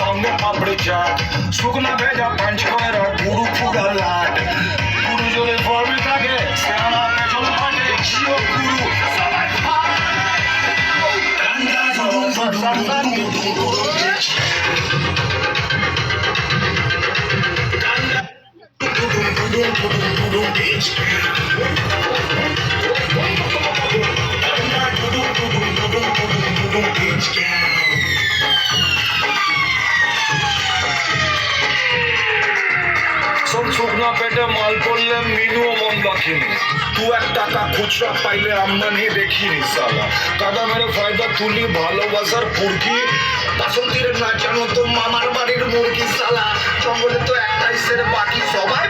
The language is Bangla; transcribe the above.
सामने पापड़ी चाट শুকনা ভেজা পাঁচ কয়রা গুরু পুরা লাট গুরু জলে ফর্মে থাকে সেনা পেছন পাটে জিও গুরু সবাই শুকনা পেটে মাল পড়লে মিনুও মন রাখিনি দু এক টাকা খুচরা পাইলে আমদানি দেখিনি সালা কাদা মেরে ফায়দা তুলি ভালোবাসার পুরকি বাসন্তীর না জানো তো মামার বাড়ির মুরগি সালা জঙ্গলে তো একটাই সেরে বাকি সবাই